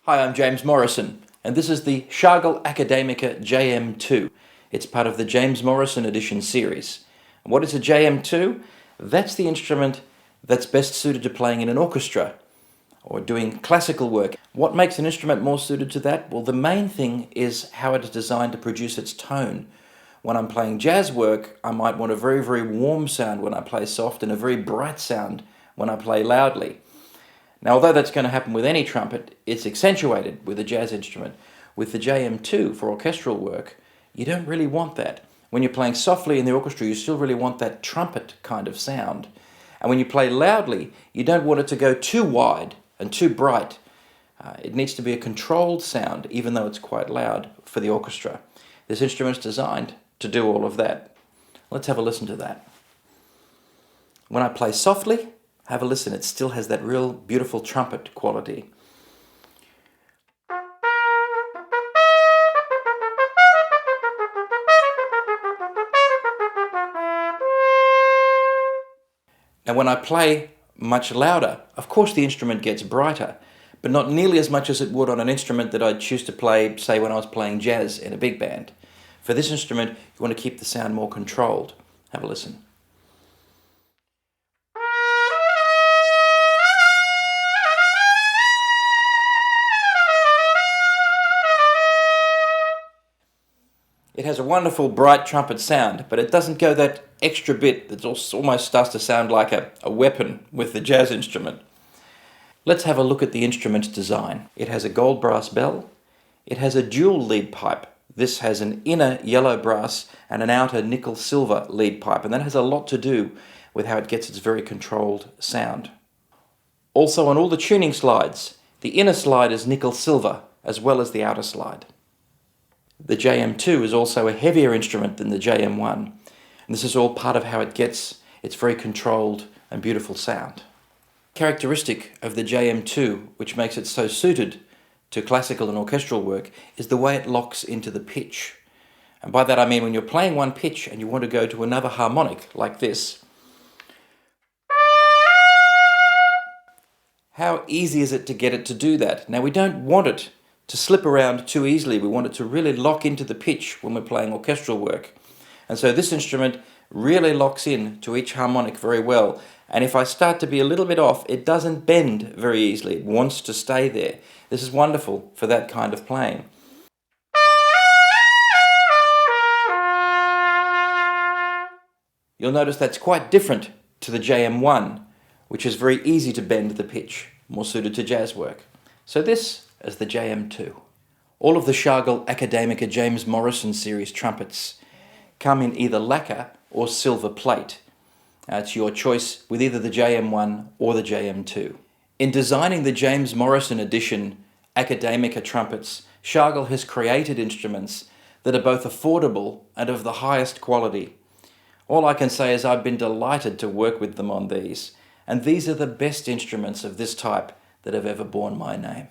Hi, I'm James Morrison, and this is the Schagerl Academica JM2. It's part of the James Morrison edition series. And what is a JM2? That's the instrument that's best suited to playing in an orchestra or doing classical work. What makes an instrument more suited to that? Well, the main thing is how it is designed to produce its tone. When I'm playing jazz work, I might want a very, very warm sound when I play soft and a very bright sound when I play loudly. Now, although that's going to happen with any trumpet, it's accentuated with a jazz instrument. With the JM2 for orchestral work, you don't really want that. When you're playing softly in the orchestra, you still really want that trumpet kind of sound. And when you play loudly, you don't want it to go too wide and too bright. It needs to be a controlled sound, even though it's quite loud for the orchestra. This instrument's designed to do all of that. Let's have a listen to that. When I play softly, have a listen, it still has that real beautiful trumpet quality. Now when I play much louder, of course the instrument gets brighter, but not nearly as much as it would on an instrument that I'd choose to play, say when I was playing jazz in a big band. For this instrument, you want to keep the sound more controlled. Have a listen. It has a wonderful bright trumpet sound, but it doesn't go that extra bit that almost starts to sound like a weapon with the jazz instrument. Let's have a look at the instrument's design. It has a gold brass bell. It has a dual lead pipe. This has an inner yellow brass and an outer nickel silver lead pipe, and that has a lot to do with how it gets its very controlled sound. Also on all the tuning slides, the inner slide is nickel silver as well as the outer slide. The JM2 is also a heavier instrument than the JM1, and this is all part of how it gets its very controlled and beautiful sound. Characteristic of the JM2, which makes it so suited to classical and orchestral work, is the way it locks into the pitch. And by that I mean when you're playing one pitch and you want to go to another harmonic, like this, how easy is it to get it to do that? Now we don't want it to slip around too easily. We want it to really lock into the pitch when we're playing orchestral work. And so this instrument really locks in to each harmonic very well. And if I start to be a little bit off, it doesn't bend very easily. It wants to stay there. This is wonderful for that kind of playing. You'll notice that's quite different to the JM1, which is very easy to bend the pitch, more suited to jazz work. So this as the JM2. All of the Schagerl Academica James Morrison series trumpets come in either lacquer or silver plate. It's your choice with either the JM1 or the JM2. In designing the James Morrison edition Academica trumpets, Schagerl has created instruments that are both affordable and of the highest quality. All I can say is I've been delighted to work with them on these, and these are the best instruments of this type that have ever borne my name.